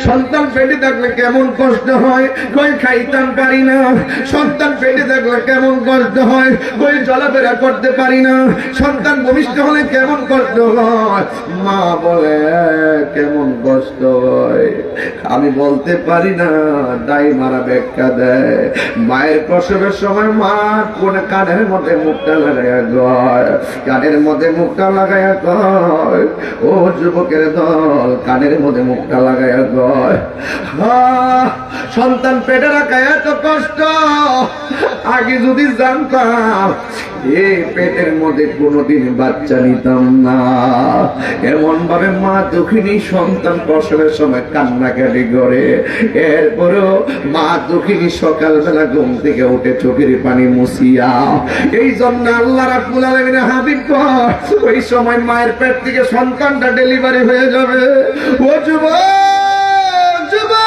সন্তান পেটে থাকলে কেমন কষ্ট হয়, কই খাইতাম পারি না। সন্তান পেটে থাকলে কেমন কষ্ট হয়, কই চলাফেরা করতে পারি না। সন্তান ভূমিষ্ঠ হলে কেমন কষ্ট হয়, মা বলে কেমন কষ্ট হয় আমি বলতে পারি না। দাই মারা ব্যাখ্যা দেয়, মায়ের প্রসবের সময় মা কোন কানের মধ্যে মুখটা লাগাইয়া গয়, কানের মধ্যে মুখটা লাগাইয়া গয়। ও যুবকের দল, কানের মধ্যে মুখটা লাগাইয়া গয়। সন্তান পেটে রাখা এত কষ্ট, আগে যদি জানতাম এই পেটের মধ্যে কোনোদিন বাচ্চা নিতাম না। এমন ভাবে মা দুঃখিনী সন্তান প্রসবের সময় কান্নাকাটি করে। এরপরেও মা দুঃখিনী সকালবেলা ঘুম থেকে উঠে চোখের পানি মুছিয়া, এই জন্য আল্লাহ রাব্বুল আলামিন হাবিব ওই সময় মায়ের পেট থেকে সন্তানটা ডেলিভারি হয়ে যাবে। ও যুবক, যুবক,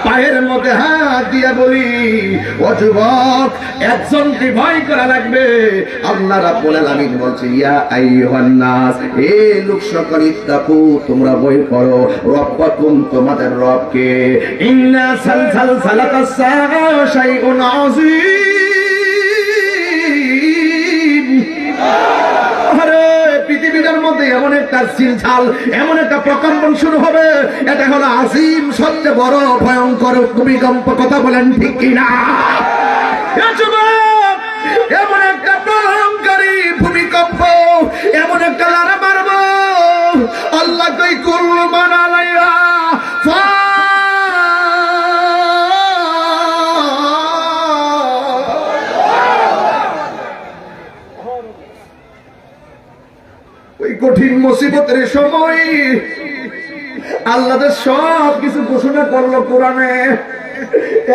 পায়ের মধ্যে হাত দিয়া বলি, ও যুবক, একজনকে ভয় করা লাগবে। আল্লাহ রাব্বুল আলামিন বলছে, ইয়া আইয়ুহান নাস, হে লোক সকল, ইত্তাকু, তোমরা ভয় করো রব্বাকুম, তোমাদের রবকে। ইন্না সালসালাতাস সাআ শাইউন আযীম। পৃথিবীর মধ্যে এমন একটা সিলছাল, এমন একটা প্রকম্পন শুরু হবে, এটা হলো আজিম, সবচেয়ে বড় ভয়ঙ্কর ভূমিকম্প। কথা বলেন ঠিক কিনা? এমন একটা প্রলয়ঙ্কারী ভূমিকম্প, এমন একটা লারা মারব। আল্লাহ কই কুল্লু মান আলাইহা ফান। ওই কঠিন মুসিবতের সময় আল্লাহ সব কিছু ঘোষণা করলো কোরআনে।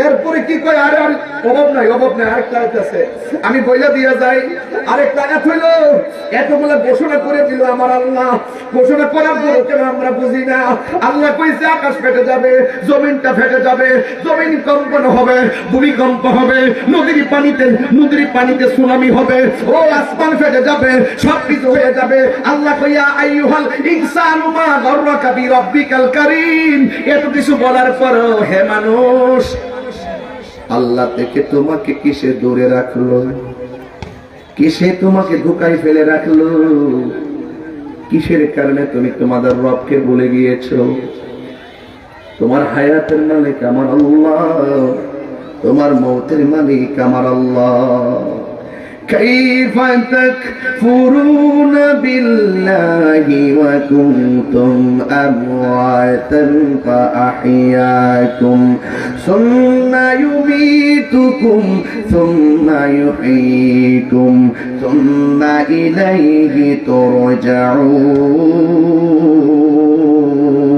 এরপরে কি কয়, আরে অভাব নাই, অভাব নাই, আরেকটা আয়াত আছে, আমি বইলা দিয়া যাই। আরেকটা আয়াত হইল, এতগুলো ঘোষণা করে দিল আমার আল্লাহ। ঘোষণা করার পর কেন আমরা বুঝি না? আল্লাহ কইছে আকাশ ফেটে যাবে, জমিনটা ফেটে যাবে, জমিন কম্পন হবে, ভূমিকম্প হবে, নদীর পানিতে সুনামি হবে, ও আসমান ফেটে যাবে, সবকিছু হয়ে যাবে। আল্লাহ কইয়া আইয়ুহাল ইনসানু মা গাররাকা বিরাব্বিকাল কারীম। এত কিছু বলার পরও হে মানুষ, আল্লাহ থেকে তোমাকে কিসে দূরে রাখলো? কিসে তোমাকে ধোঁকায় ফেলে রাখলো? কিসের কারণে তুমি তোমাদের রবকে ভুলে গিয়েছো? তোমার হায়াতের মালিক আমার আল্লাহ, তোমার মৌতের মালিক আমার আল্লাহ। كيف تكفرون بالله وكنتم أمواتا فأحياكم ثم يميتكم ثم يحييكم ثم إليه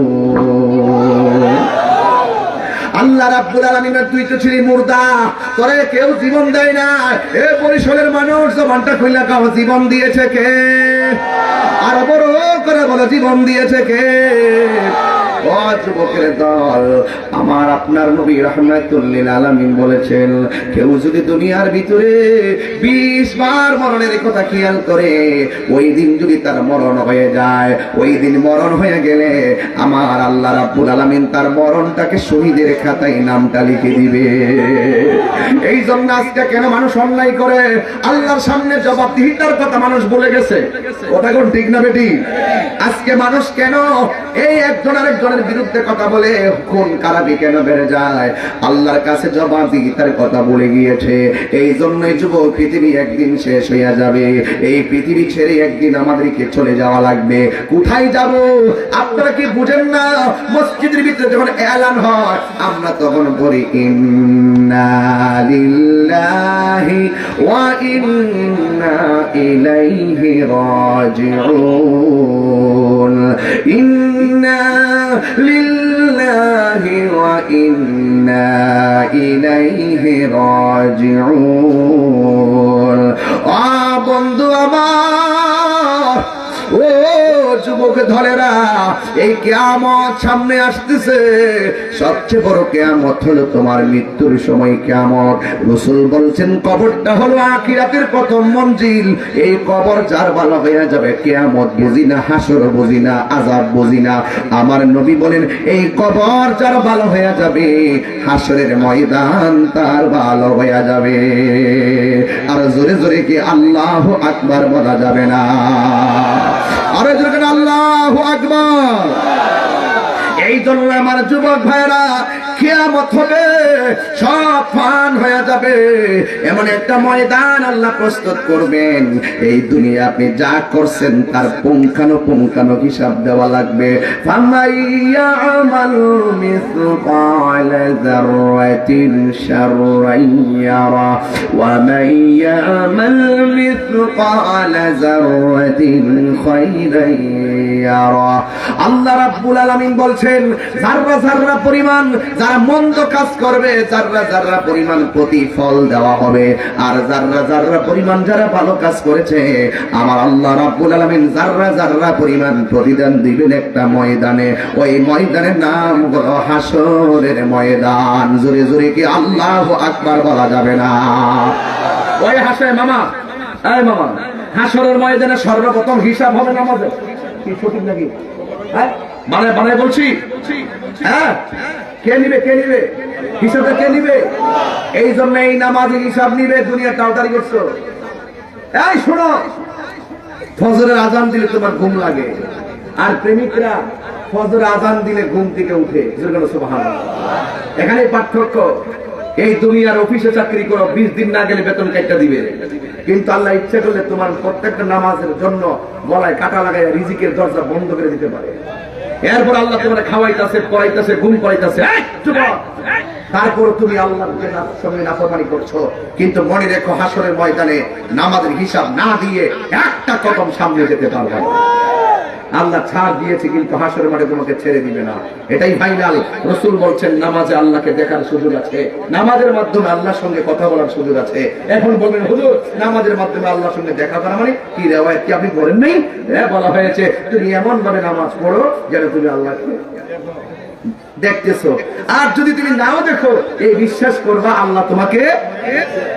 ترجعون। আল্লাহ রাব্বুল আলামিনের তুই তো ছিলি মুর্দা, তোরে কেউ জীবন দেয় না। এ বরিশালের মানুষ জবানটা খুইলা কাও, জীবন দিয়েছে কে? আর বড় করে বলো, জীবন দিয়েছে কে? ও যুবকের দল, আমার আপনার নবী রাহমাতুল লিল আলামিন বলেছেন, কেউ যদি দুনিয়ার ভিতরে 20 বার মরণের কথা খেয়াল করে, ওই দিন যদি তার মরণ হয়ে যায়, ওই দিন মরণ হয়ে গেলে আমার আল্লাহ রাব্বুল আলামিন তার মরণটাকে শহীদের খাতায় নামটা লিখে দিবে। এই জন্য আজকে কেন মানুষ অন্যায় করে, আল্লাহর সামনে জবাবদিহিতার কথা মানুষ ভুলে গেছে। কথা কোন ঠিক না বেটি? আজকে মানুষ কেন এই একজন আরেকজনের বিরুদ্ধে কথা বলে, খুন খারাপি কেন বেড়ে যায়, আল্লাহর কাছে জবাবদিহিতার কথা ভুলে গিয়েছে। এই জন্যই যুবক, পৃথিবী একদিন শেষ হইয়া যাবে। এই পৃথিবী ছেড়ে একদিন আমাদেরকে চলে যাওয়া লাগবে। কোথায় যাব আপনারা কি বুঝেন না? মসজিদের ভিতরে যখন এলান হয়, আমরা তখন বলি ইন্না লিল্লাহি ওয়া ইন্না ইলাইহি রাজিউন। ইন্না লিল্লাহি ওয়া ইন্না ইলাইহি রাজিউন। বন্ধু আমার, ও যুব যুবক দলেরা, এই কিয়ামত সামনে আসতেছে। সবচেয়ে বড় কিয়ামত হলো তোমার মৃত্যুর সময় কিয়ামত। রাসূল বলছেন কবরটা হলো আখিরাতের প্রথম মঞ্জিল। এই কবর যার ভালো হয়ে যাবে, কিয়ামত বুঝি না, হাসর বুঝি না, আযাব বুঝি না। আমার নবী বলেন এই কবর যার ভালো হয়ে যাবে, হাসরের ময়দান তার ভালো হয়ে যাবে। আর জোরে জোরে কি আল্লাহু আকবার বলা যাবে না? আরে জোরে করে আল্লাহু আকবার। এই জন্য আমার যুবক ভাইরা, কিয়ামত হবে, সব ফান হয়ে যাবে, এমন একটা ময়দান আল্লাহ প্রস্তুত করবেন। এই দুনিয়া আপনি যা করছেন তার পুঙ্খানুপুঙ্খানু হিসাব দেওয়া লাগবে। ফামাইয়ামাল মিসকালা যাররাতিন শাররান ইয়ারা ওয়া মাইয়ামাল মিসকালা যাররাতিন খায়রান ইয়ারা। আল্লাহ রাব্বুল আলামিন বলছেন, যাররা যাররা পরিমাণ যারা মন্দ কাজ করবে, যাররা যাররা পরিমাণ প্রতিফল দেওয়া হবে। আর যাররা যাররা পরিমাণ যারা ভালো কাজ করেছে, আমার আল্লাহ রাব্বুল আলামিন যাররা যাররা পরিমাণ প্রতিদান দিবেন একটা ময়দানে। ওই ময়দানের নাম হলো হাসরের ময়দান। জোরে জোরে কি আল্লাহু আকবার বলা যাবে না? ওই হাসে মামা, এই মামা, হাসরের ময়দানে সর্বপ্রথম হিসাব হবে নামাজের। কি সঠিক নাকি? হ্যাঁ, বানায় বানায় বলছি। হ্যাঁ, কে নিবে? কে নিবে হিসাবটা? কে নিবে? এই জন্য এই নামাজের হিসাব নিবে। দুনিয়া টাউটারি করছো। এই শোনো, ফজরের আজান দিলে তোমার ঘুম লাগে, আর প্রেমিকরা ফজরের আজান দিলে ঘুম থেকে উঠে। সুবহানাল্লাহ। এখানে পার্থক্য। এই দুনিয়ার অফিসে চাকরি করো, 20 দিন না গেলে বেতন কাটটা দিবে, কিন্তু আল্লাহ ইচ্ছে করলে তোমার প্রত্যেকটা নামাজের জন্য গলায় কাটা লাগায় রিজিকের দরজা বন্ধ করে দিতে পারে। এরপর আল্লাহ তোমার খাওয়াইতেছে, পড়াইতেছে, ঘুম পড়াইতেছে, তারপর তুমি আল্লাহর সঙ্গে নাফরমানি করছো। কিন্তু মনে রেখো, হাসরের ময়দানে নামাজের হিসাব না দিয়ে একটা কদম সামনে যেতে পারবে না। আল্লাহ ছাড় দিয়েছে, কিন্তু হাসরের মাঠে তোমাকে ছেড়ে দিবে না। এটাই ফাইনাল। রাসূল বলছেন নামাজে আল্লাহকে দেখার সুযোগ আছে, নামাজের মাধ্যমে আল্লাহর সঙ্গে কথা বলার সুযোগ আছে। এখন বলবেন হুজুর, নামাজের মাধ্যমে আল্লাহর সঙ্গে দেখা করা মানে কি? রিওয়ায়াত কি আপনি বলেন নাই? বলা হয়েছে তুমি এমন ভাবে নামাজ পড়ো যেন তুমি আল্লাহকে দেখতেছো। আর যদি তুমি নাও দেখো, এই বিশ্বাস করবা আল্লাহ তোমাকে।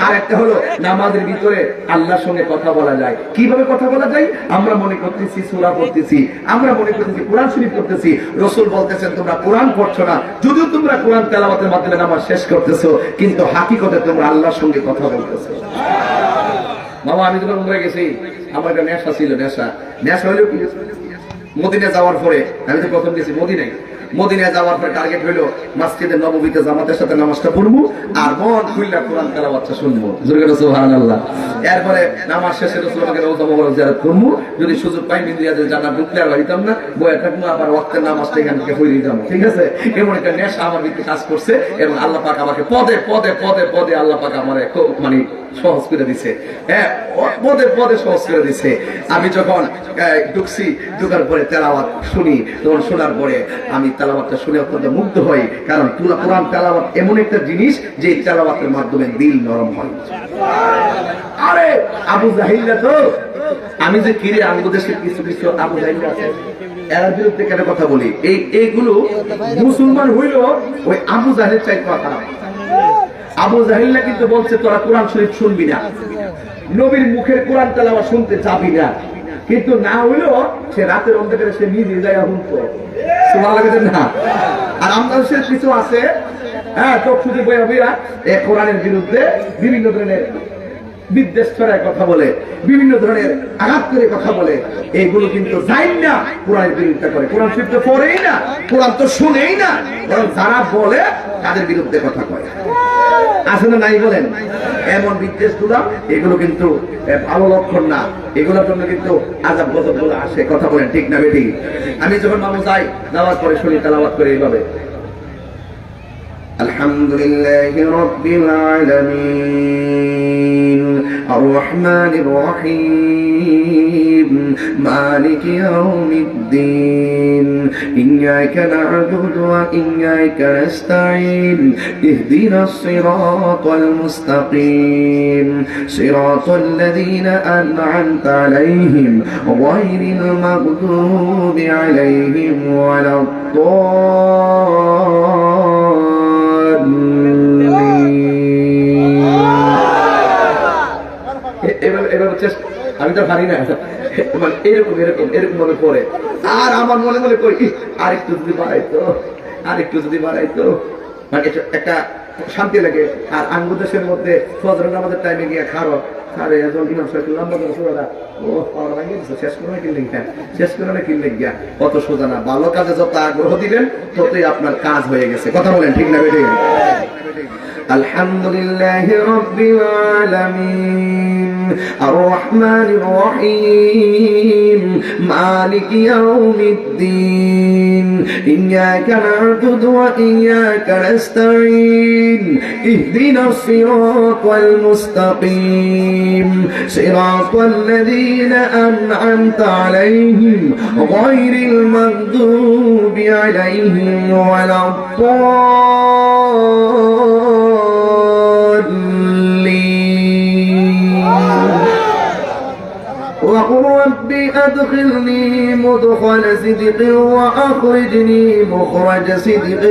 আর একটা হলো নামাজের ভিতরে আল্লাহর সঙ্গে কথা বলা যায়। কিভাবে কথা বলা যায়? আমরা মনে করতেছি সূরা পড়তেছি, আমরা মনে করতেছি কোরআন শরীফ পড়তেছি। রাসূল বলতেছেন তোমরা কোরআন পড়ছো না, যদিও তোমরা কোরআন তেলাওয়াতের মাধ্যমে নামাজ শেষ করতেছো, কিন্তু হাকিকতে তোমরা আল্লাহর সঙ্গে কথা বলতেছো। বাবা, আমি যখন উমরায় গেছি, আমার একটা নেশা ছিল। নেশা হলো কি? মদিনা যাওয়ার পরে, আমি তো প্রথম গেছি মদিনায়, মদিনায় যাওয়ার পরে টার্গেট হইল মসজিদে নববীতে জামাতের সাথে নামাজটা পড়বো আর মন খুললা কোরআন তেলাওয়াতটা শুনবো। সুবহানাল্লাহ। এরপরে নামাজ শেষে রাসূলকে রওজা মোবারক জিয়ারত করবো। যদি সুযোগ পাই মিলিয়াদের জান্নাত ঢুকলে আর হইতাম না, বয়ে থাকবো, আবার ওয়াক্তের নামাজটা এখান থেকে পড়ে যাবো। ঠিক আছে? এমন একটা নেশা আমার ভিতরে কাজ করছে, এবং আল্লাহ পাক আমাকে পদে পদে পদে পদে আল্লাহ পাক আমার মানে সহজ করে দিছে। হ্যাঁ, পদে পদে সহজ করে দিছে। আমি যখন ঢুকছি, ঢুকার পরে তেলাওয়াত শুনি, তখন শোনার পরে আমি তেলাওয়াতটা শুনে অত্যন্ত মুগ্ধ হই। কারণ কোরআন তেলাওয়াত এমন একটা জিনিস যে তেলাওয়াতের মাধ্যমে দিল নরম হয়। আরে আবু জাহিল্লা তো, আমি যে কিরে আঙ্গুদেশের কিছু কিছু আবু জাহিল্লা আছে, এর বিরুদ্ধে কেন কথা বলি? এইগুলো মুসলমান হইল ওই আবু জাহেলের চাইতে খারাপ। আবু জাহিল্লা কিন্তু বলছে তোরা কোরআন শরীফ শুনবি না, নবীর মুখের কোরআন তেলাওয়াত শুনতে যাবি না, কিন্তু না হইলেও সে রাতের অন্ধকারে সে নিজে যায় শুনতো। সুবহানাল্লাহ না? আর আমাদের কিছু আছে, হ্যাঁ, চোখ শুধু বইয়া বইয়া কোরআনের বিরুদ্ধে বিভিন্ন ধরনের বিদ্বেষ ছড়ায় কথা বলে, বিভিন্ন ধরনের আঘাত করে কথা বলে। এইগুলো কিন্তু যাই না কোরআনের বিরুদ্ধে করে, কোরআন শরীফ তো পড়েই না, কোরআন তো শুনেই না, বরং যারা বলে তাদের বিরুদ্ধে কথা কয়। আছে না নাই বলেন? এমন বিদ্বেষ গুলা, এগুলো কিন্তু ভালো লক্ষণ না। এগুলোর জন্য কিন্তু আযাব গজব গুলো আসে। কথা বলেন ঠিক না বেটি? আমি যখন মানুষ যাই নামাজ পড়ে শুনি তেলাওয়াত করে এইভাবে, আলহামদুলিল্লাহি রাব্বিল আলামিন আর-রাহমানির রহিম মালিকি ইয়াউমিদ্দিন إياك نعبد وإياك نستعين اهدنا الصراط المستقيم صراط الذين أنعمت عليهم غير المغضوب عليهم ولا আমি তো পারি না এরকম এরকম এরকম ভাবে পড়ে আর আমার মনে মনে করি আরেকটু যদি বাড়াইতো মানে একটা শান্তি লাগে। আর আঙ্গুদেশের মধ্যে ফজর নামাজের টাইমে গিয়ে খারো আরে একজন ইমাম সাহেব লম্বা করে সোজা ও পাওয়া গেছে শেষ করে কিনলেন গিয়া কত সোজা না। ভালো কাজে যত আগ্রহ দিবেন ততই আপনার কাজ হয়ে গেছে। কথা বলেন ঠিক না বেঠিক? আলহামদুলিল্লাহি রাব্বিল আলামিন আর রহমানির রহিম মালিকি ইয়াউমিদ্দিন ইয়্যাকা না'বুদু ওয়া ইয়্যাকা নাস্তাঈন ইহদিনাস সিরাতাল মুস্তাকিম সিরাতাল লাযীনা আন'আমতা আলাইহিম গায়রিল মাগদুবি আলাইহিম ওয়ালাদ وقل رب أدخلني مدخل صدق وأخرجني مخرج صدق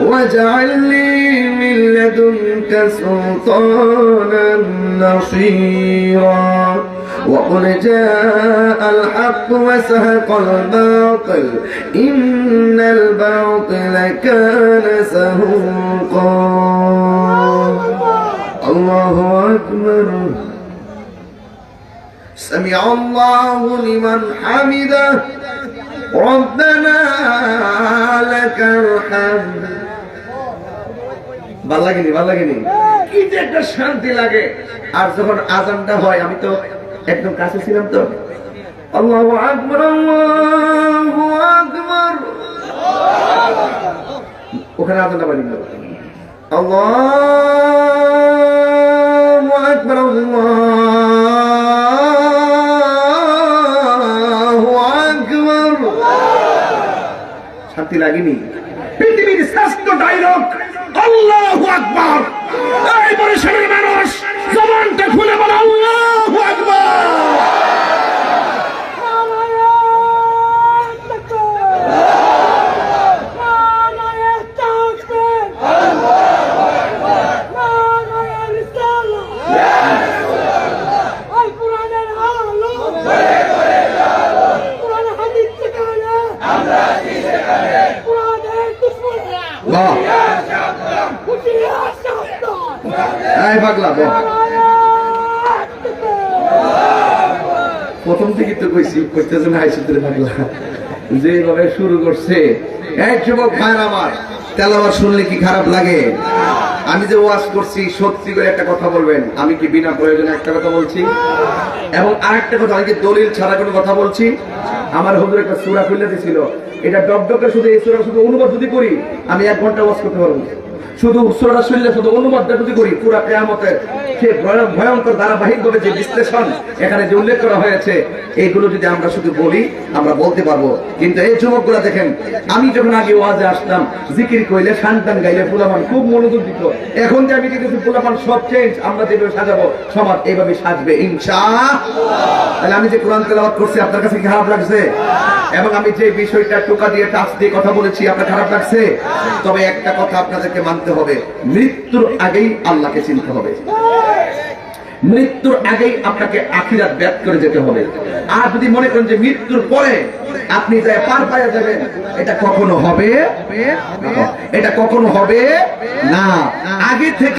واجعل لي من لدنك سلطانا نصيرا وقل جاء الحق وزهق الباطل إن الباطل كان زهوقا الله أكبر سمع الله لمن حمده ربنا لك الحمد। ভাল লাগেনি কি যে একটা শান্তি লাগে। আর যখন আজানটা হয় আমি তো একদম কাছে ছিলাম তো আল্লাহু আকবার আল্লাহু আকবার ওখানে আজানটা বাড়ি গেল আল্লাহু আকবার আল্লাহু আকবার। শান্তি লাগেনি? পৃথিবীর শ্রেষ্ঠ ডায়লগ আল্লাহু আকবার। এই বরিশালের মানুষ জবানটা খুলে বলে আল্লাহু আকবার। প্রথম থেকে তো কইছি করতেছে না আইসুদ্রে পাগলা যেভাবে শুরু করছে। এক যুবক ভাই আমার তেলাওয়াত শুনলে কি খারাপ লাগে? আমি যে ওয়াজ করছি সত্যি করে একটা কথা বলবেন, আমি কি বিনা প্রয়োজনে একটা কথা বলছি? এবং আরেকটা কথা, আমি কি দলিল ছাড়া কোনো কথা বলছি? আমার হুজুর একটা সূরা খুলে দিয়েছিল, এটা ডকডকে শুধু এই সূরা শুধু অনুবাদ যদি করি আমি 1 ঘন্টা ওয়াজ করতে পারবো। শুধু সূরাটা শুনলে শুধু অনুবাদটা যদি করি পুরো কিয়ামতের সে ভয়ঙ্কর ধারাবাহিকভাবে যে বিশ্লেষণ এখানে যে উল্লেখ করা হয়েছে এইগুলো যদি আমরা শুধু বলি আমরা বলতে পারবো। কিন্তু এই যুবকগুলা দেখেন, আমি যখন আগে ওয়াজে আসতাম জিকির কইলে শানটান গাইলে ফুলামান খুব মনোযোগ দিত। এখন যে আমি দেখেছি ফুলামান সব চেঞ্জ, আমরা যেভাবে সাজাবো সমাজ এইভাবে সাজবে ইনশাআল্লাহ। তাহলে আমি যে কোরআন তেলাওয়াত করছি আপনার কাছে কি খারাপ লাগছে? এবং আমি যে বিষয়টা টোকা দিয়ে টাচ দিয়ে কথা বলেছি আপনার খারাপ লাগছে? তবে একটা কথা আপনাদেরকে মানতে হবে, মৃত্যুর আগেই আল্লাহকে চিনতে হবে। মৃত্যুর আগেই আপনাকে আখিরাত ব্যাক করে যেতে হবে। আর যদি মনে করেন যে মৃত্যুর পরে আপনি যা পার পাওয়া যাবেন, এটা কখনো হবে না। আগে থেকে